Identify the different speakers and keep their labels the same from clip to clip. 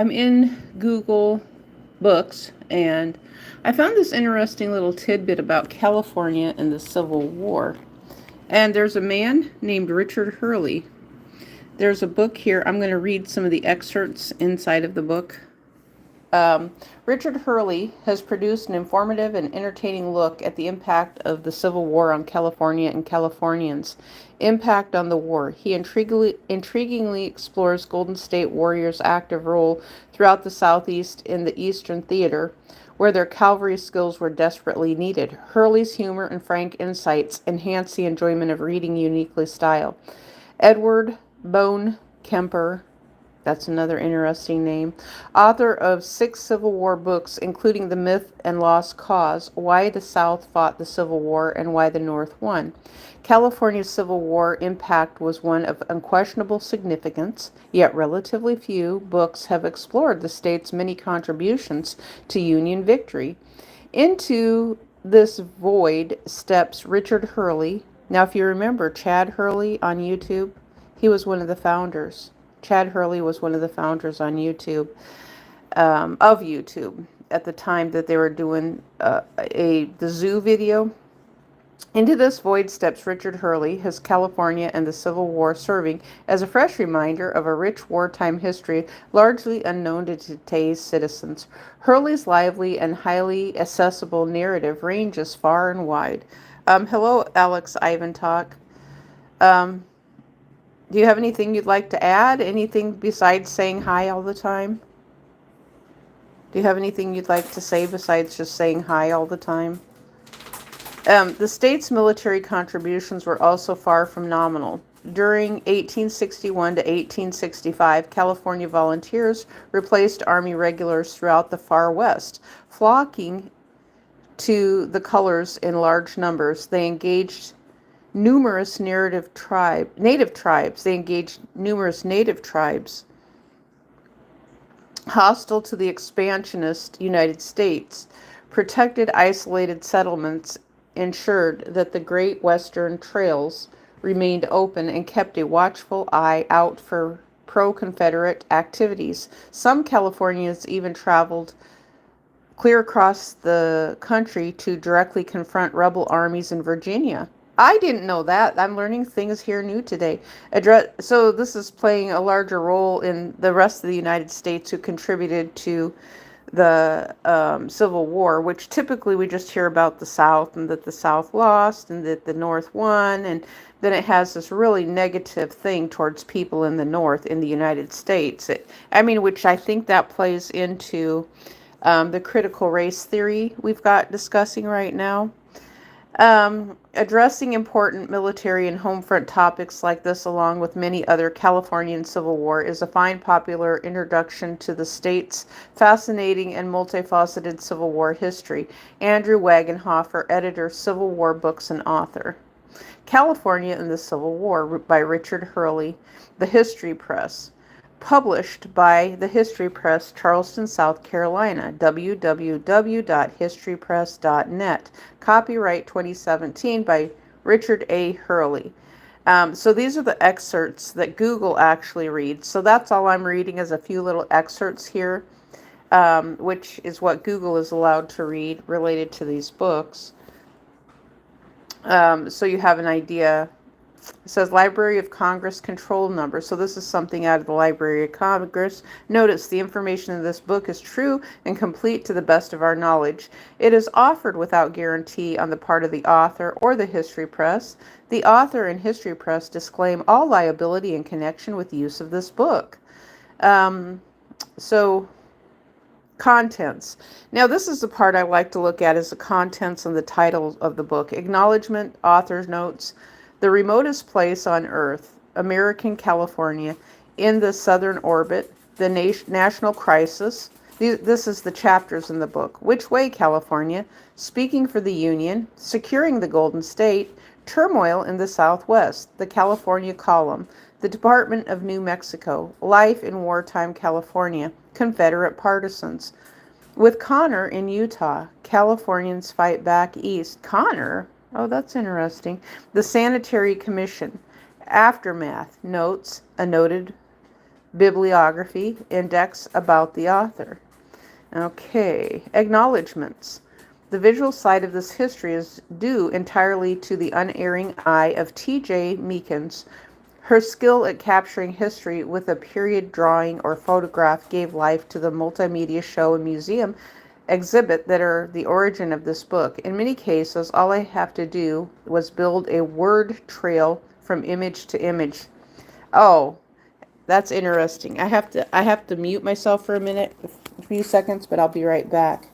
Speaker 1: I'm in Google Books and I found this interesting little tidbit about California and the Civil War. And there's a man named Richard Hurley. There's a book here. I'm going to read some of the excerpts inside of the book. Richard Hurley has produced an informative and entertaining look at the impact of the Civil War on California and Californians. Impact on the war. He intriguingly explores Golden State Warriors' active role throughout the Southeast in the Eastern Theater, where their cavalry skills were desperately needed. Hurley's humor and frank insights enhance the enjoyment of reading uniquely style. Edward Bone Kemper, that's another interesting name. Author of 6 Civil War books, including The Myth and Lost Cause, Why the South Fought the Civil War and Why the North Won. California's Civil War impact was one of unquestionable significance, yet relatively few books have explored the state's many contributions to Union victory. Into this void steps Richard Hurley. Now, if you remember Chad Hurley on YouTube, he was one of the founders. Chad Hurley was one of the founders on YouTube, of YouTube, at the time that they were doing the zoo video. Into this void steps Richard Hurley, his California and the Civil War serving as a fresh reminder of a rich wartime history largely unknown to today's citizens. Hurley's lively and highly accessible narrative ranges far and wide. Hello, Alex Ivan Talk. Um, do you have anything you'd like to add? Anything besides saying hi all the time? Do you have anything you'd like to say besides just saying hi all the time? The state's military contributions were also far from nominal. During 1861 to 1865, California volunteers replaced Army regulars throughout the far west, flocking to the colors in large numbers. They engaged numerous native tribes. They engaged numerous native tribes hostile to the expansionist United States, protected isolated settlements, ensured that the great western trails remained open and kept a watchful eye out for pro-Confederate activities. Some Californians even traveled clear across the country to directly confront rebel armies in Virginia. I didn't know that. I'm learning things here new today. So this is playing a larger role in the rest of the United States who contributed to the Civil War, which typically we just hear about the South and that the South lost and that the North won. And then it has this really negative thing towards people in the North in the United States. Which I think that plays into the critical race theory we've got discussing right now. Addressing important military and home front topics like this, along with many other Californian Civil War, is a fine popular introduction to the state's fascinating and multifaceted Civil War history. Andrew Wagenhofer, editor, Civil War Books and author. California and the Civil War by Richard Hurley, The History Press. Published by the History Press, Charleston, South Carolina, www.historypress.net. Copyright 2017 by Richard A. Hurley. So these are the excerpts that Google actually reads. So that's all I'm reading is a few little excerpts here, which is what Google is allowed to read related to these books. So you have an idea. It says Library of Congress control number. So this is something out of the Library of Congress. Notice the information in this book is true and complete to the best of our knowledge. It is offered without guarantee on the part of the author or the History Press. The author and History Press disclaim all liability in connection with use of this book. So contents. Now this is the part I like to look at is the contents and the title of the book. Acknowledgement, author's notes. The remotest place on Earth, American California, in the southern orbit, the national crisis. This is the chapters in the book. Which way, California? Speaking for the Union, securing the Golden State, turmoil in the Southwest, the California column, the Department of New Mexico, life in wartime California, Confederate partisans. With Connor in Utah, Californians fight back east. Connor? Oh, that's interesting. The Sanitary Commission. Aftermath. Notes. A noted bibliography, index about the author. Okay, acknowledgments. The visual side of this history is due entirely to the unerring eye of T.J. Meekins. Her skill at capturing history with a period drawing or photograph gave life to the multimedia show and museum exhibit that are the origin of this book. In many cases, all I have to do was build a word trail from image to image. Oh, that's interesting. I have to mute myself for a few seconds, but I'll be right back.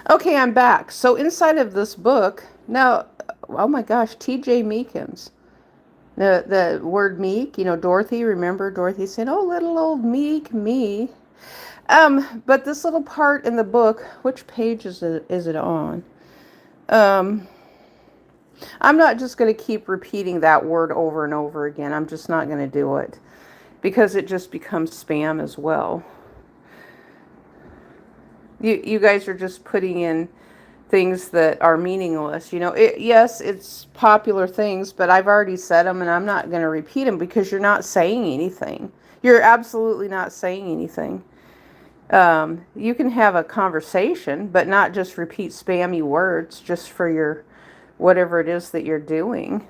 Speaker 1: Okay, I'm back. So inside of this book, now, oh my gosh, T.J. Meekins. The word meek, Dorothy, remember Dorothy said, "Oh, little old meek me." But this little part in the book, which page is it on? Um, I'm not just going to keep repeating that word over and over again. I'm just not going to do it because it just becomes spam as well. You guys are just putting in things that are meaningless. Yes, it's popular things, but I've already said them and I'm not going to repeat them because you're not saying anything. You're absolutely not saying anything. You can have a conversation, but not just repeat spammy words just for your whatever it is that you're doing.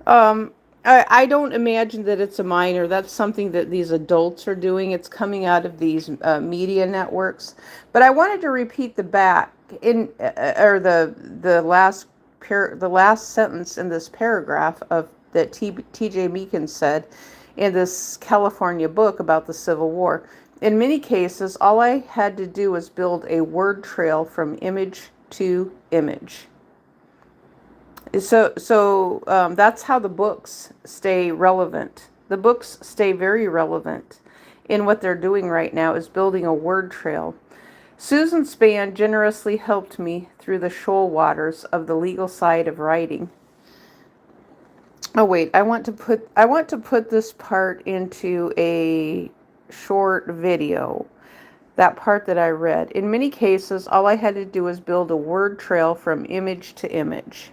Speaker 1: Um, I don't imagine that it's a minor. That's something that these adults are doing. It's coming out of these media networks. But I wanted to repeat the back in or the last sentence in this paragraph of that T.J. Meekins said in this California book about the Civil War. In many cases, all I had to do was build a word trail from image to image. So that's how the books stay relevant. The books stay very relevant in what they're doing right now is building a word trail. Susan Spann generously helped me through the shoal waters of the legal side of writing. Oh wait, I want to put this part into a short video. That part that I read. In many cases, all I had to do was build a word trail from image to image.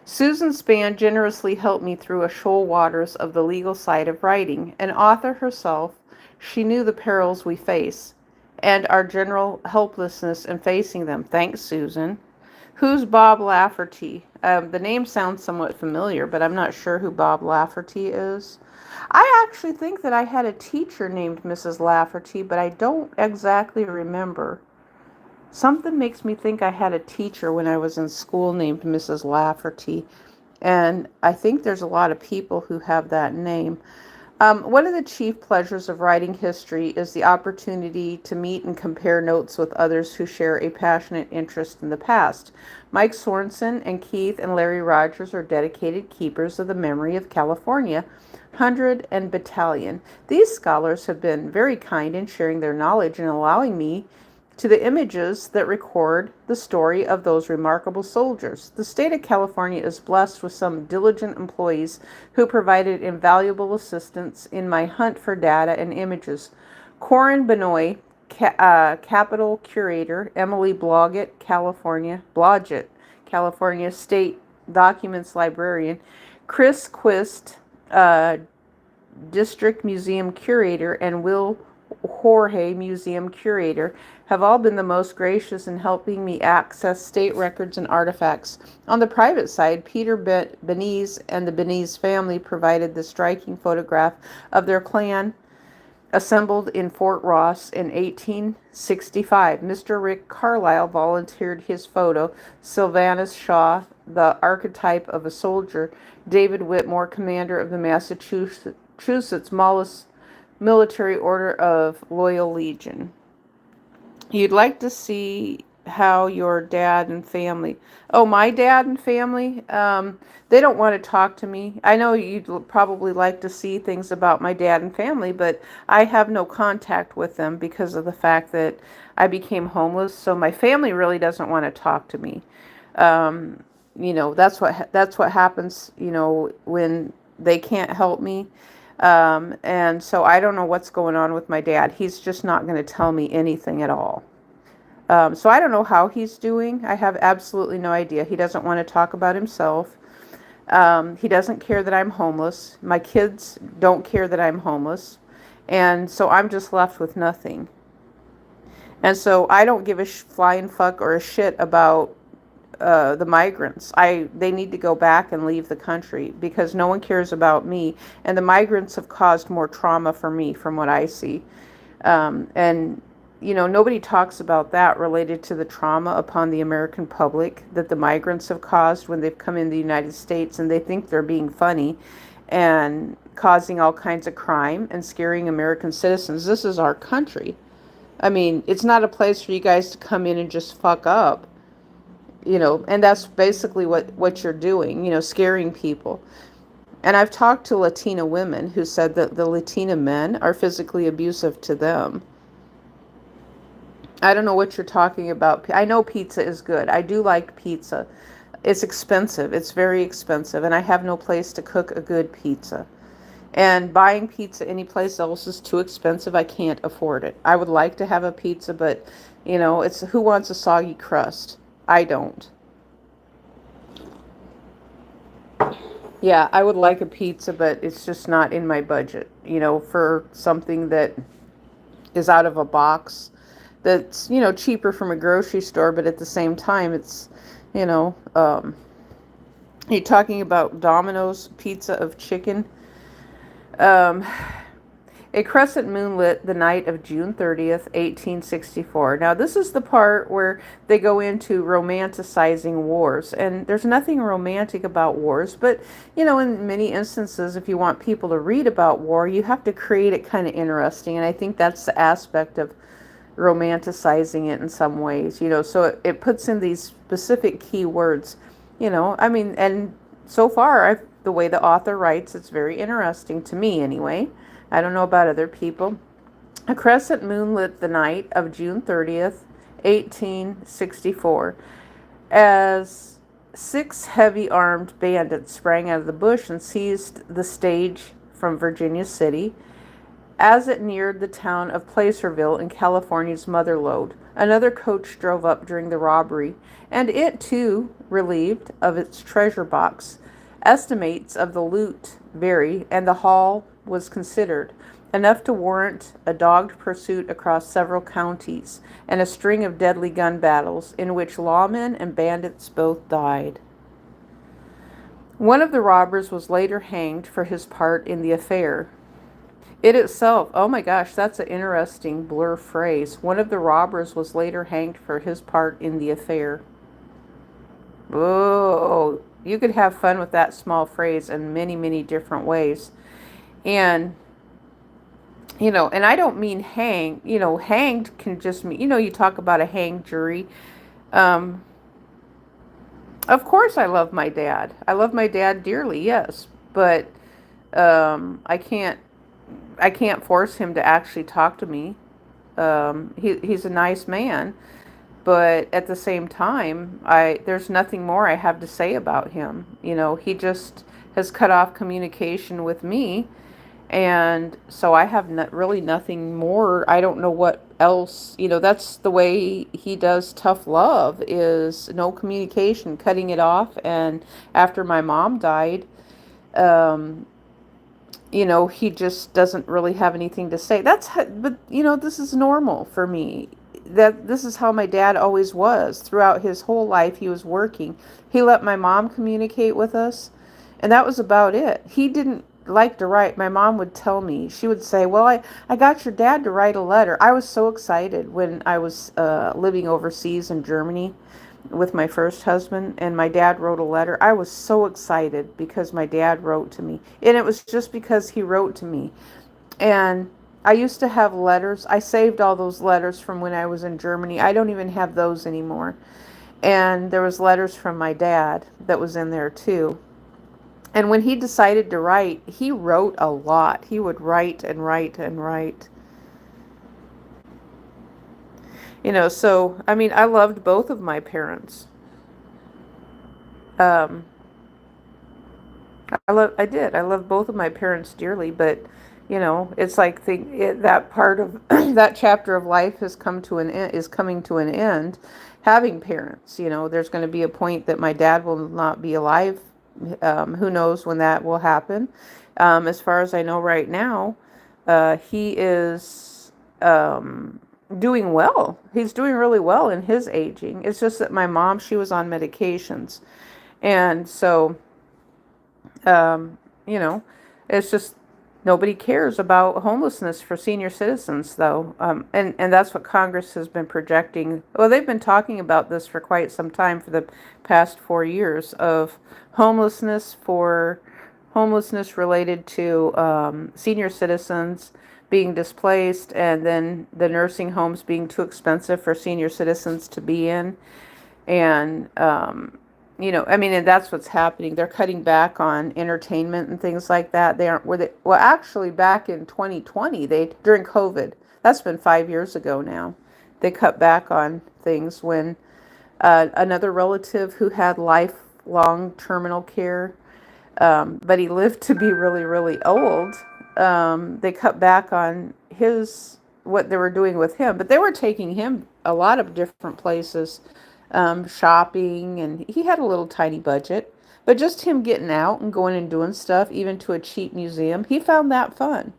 Speaker 1: Susan Spann generously helped me through a shoal waters of the legal side of writing. An author herself, she knew the perils we face and our general helplessness in facing them. Thanks, Susan. Who's Bob Lafferty? The name sounds somewhat familiar, but I'm not sure who Bob Lafferty is. I actually think that I had a teacher named Mrs. Lafferty, but I don't exactly remember. Something makes me think I had a teacher when I was in school named Mrs. Lafferty, and I think there's a lot of people who have that name. One of the chief pleasures of writing history is the opportunity to meet and compare notes with others who share a passionate interest in the past. Mike Sorensen and Keith and Larry Rogers are dedicated keepers of the memory of California, 100 and Battalion. These scholars have been very kind in sharing their knowledge and allowing me to the images that record the story of those remarkable soldiers. The state of California is blessed with some diligent employees who provided invaluable assistance in my hunt for data and images. Corin Benoit, Capitol Curator, Emily Blodgett, California State Documents Librarian, Chris Quist, District Museum Curator, and Will Jorge, Museum Curator, have all been the most gracious in helping me access state records and artifacts. On the private side, Peter Beniz and the Beniz family provided the striking photograph of their clan assembled in Fort Ross in 1865. Mr. Rick Carlisle volunteered his photo. Sylvanus Shaw, the archetype of a soldier. David Whitmore, commander of the Massachusetts Military Order of Loyal Legion. You'd like to see how your dad and family. Oh, my dad and family, they don't want to talk to me. I know you'd probably like to see things about my dad and family, but I have no contact with them because of the fact that I became homeless. So my family really doesn't want to talk to me. Um, that's what happens, when they can't help me. And so I don't know what's going on with my dad. He's just not going to tell me anything at all. So I don't know how he's doing. I have absolutely no idea. He doesn't want to talk about himself. He doesn't care that I'm homeless. My kids don't care that I'm homeless. And so I'm just left with nothing. And so I don't give a flying fuck or a shit about the migrants. They need to go back and leave the country because no one cares about me. And the migrants have caused more trauma for me from what I see. And nobody talks about that related to the trauma upon the American public that the migrants have caused when they've come in the United States, and they think they're being funny and causing all kinds of crime and scaring American citizens. This is our country. I mean, it's not a place for you guys to come in and just fuck up, and that's basically what you're doing, scaring people. And I've talked to Latina women who said that the Latina men are physically abusive to them. I don't know what you're talking about. I know pizza is good. I do like pizza. It's expensive. It's very expensive. And I have no place to cook a good pizza. And buying pizza anyplace else is too expensive. I can't afford it. I would like to have a pizza, but, it's who wants a soggy crust? I don't. Yeah, I would like a pizza, but it's just not in my budget, for something that is out of a box that's, cheaper from a grocery store, but at the same time, it's, you know, um, you're talking about Domino's pizza of chicken. Um, a crescent moonlit the night of June 30th, 1864. Now, this is the part where they go into romanticizing wars. And there's nothing romantic about wars. But, in many instances, if you want people to read about war, you have to create it kind of interesting. And I think that's the aspect of romanticizing it in some ways. So it puts in these specific key words. And so far, the way the author writes, it's very interesting to me anyway. I don't know about other people. A crescent moon lit the night of June 30th, 1864, as 6 heavy-armed bandits sprang out of the bush and seized the stage from Virginia City. As it neared the town of Placerville in California's Mother Lode, another coach drove up during the robbery, and it too relieved of its treasure box. Estimates of the loot vary, and the haul was considered enough to warrant a dogged pursuit across several counties and a string of deadly gun battles in which lawmen and bandits both died. One of the robbers was later hanged for his part in the affair. It itself, oh my gosh, that's an interesting blur phrase. One of the robbers was later hanged for his part in the affair. Oh, you could have fun with that small phrase in many, many different ways. And, and I don't mean hang, hanged can just mean, you talk about a hanged jury. Of course I love my dad. I love my dad dearly, yes. But I can't force him to actually talk to me. He's a nice man. But at the same time, there's nothing more I have to say about him. He just has cut off communication with me. And so I have really nothing more. I don't know what else. That's the way he does tough love, is no communication, cutting it off. And after my mom died, he just doesn't really have anything to say. But this is normal for me. This is how my dad always was. Throughout his whole life, he was working. He let my mom communicate with us, and that was about it. He didn't like to write. My mom would tell me, she would say, well, I got your dad to write a letter. I was so excited when I was living overseas in Germany, with my first husband, and my dad wrote a letter. I was so excited because my dad wrote to me, and it was just because he wrote to me. And I used to have letters. I saved all those letters from when I was in Germany. I don't even have those anymore. And there was letters from my dad that was in there too. And when he decided to write, he wrote a lot. He would write and write and write. So I mean, I loved both of my parents. Um, I did. I love both of my parents dearly, but it's like that part of that chapter of life has come to an end, is coming to an end. Having parents, there's going to be a point that my dad will not be alive. Who knows when that will happen? As far as I know right now, he is doing well. He's doing really well in his aging. It's just that my mom, she was on medications, and so um, you know, it's just nobody cares about homelessness for senior citizens, though. And that's what Congress has been projecting. Well, they've been talking about this for quite some time, for the past 4 years, of homelessness related to senior citizens being displaced, and then the nursing homes being too expensive for senior citizens to be in. And I mean, and that's what's happening. They're cutting back on entertainment and things like that. They aren't with it. Well, actually, back in 2020, during COVID, that's been 5 years ago now, they cut back on things when another relative who had lifelong terminal care, but he lived to be really, really old. They cut back on what they were doing with him, but they were taking him a lot of different places, shopping, and he had a little tiny budget. But just him getting out and going and doing stuff, even to a cheap museum, he found that fun.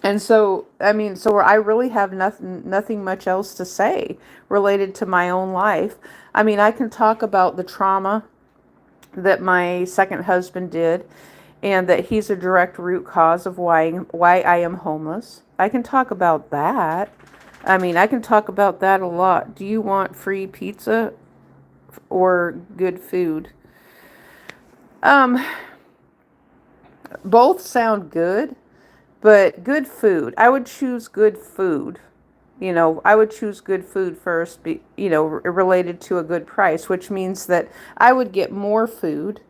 Speaker 1: And so, I mean, so I really have nothing much else to say related to my own life. I mean, I can talk about the trauma that my second husband did, and that he's a direct root cause of why I am homeless. I can talk about that. I mean, I can talk about that a lot. Do you want free pizza or good food? Um, Both sound good, but good food. I would choose good food. I would choose good food first, related to a good price, which means that I would get more food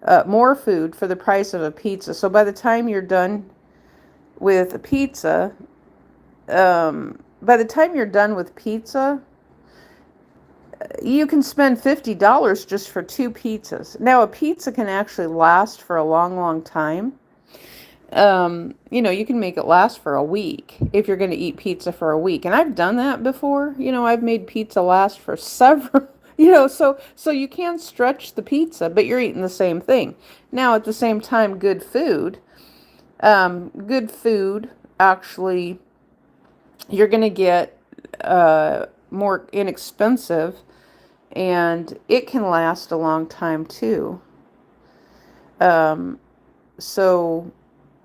Speaker 1: for the price of a pizza. So by the time you're done with a pizza, by the time you're done with pizza, you can spend $50 just for two pizzas. Now, a pizza can actually last for a long, long time. You can make it last for a week if you're going to eat pizza for a week. And I've done that before. I've made pizza last for several, so you can stretch the pizza, but you're eating the same thing. Now, at the same time, good food, actually, you're going to get more inexpensive, and it can last a long time too. Um, so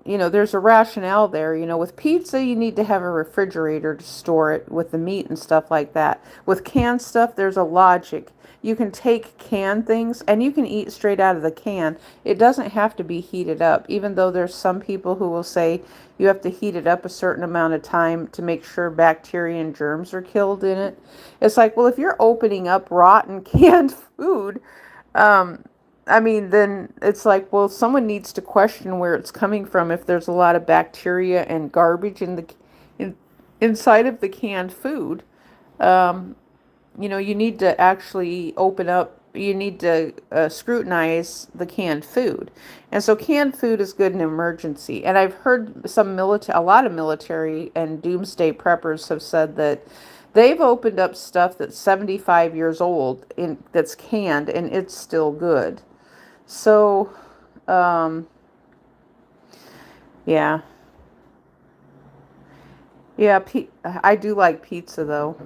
Speaker 1: there's a rationale there. With pizza, you need to have a refrigerator to store it with the meat and stuff like that. With canned stuff, there's a logic. You can take canned things and you can eat straight out of the can. It doesn't have to be heated up, even though there's some people who will say you have to heat it up a certain amount of time to make sure bacteria and germs are killed in it. It's like, well, if you're opening up rotten canned food, um, I mean, then it's like, well, someone needs to question where it's coming from if there's a lot of bacteria and garbage inside of the canned food. Um, you need to actually you need to scrutinize the canned food. And so canned food is good in emergency. And I've heard a lot of military and doomsday preppers have said that they've opened up stuff that's 75 years old that's canned, and it's still good. So, um, yeah, yeah, I do like pizza though.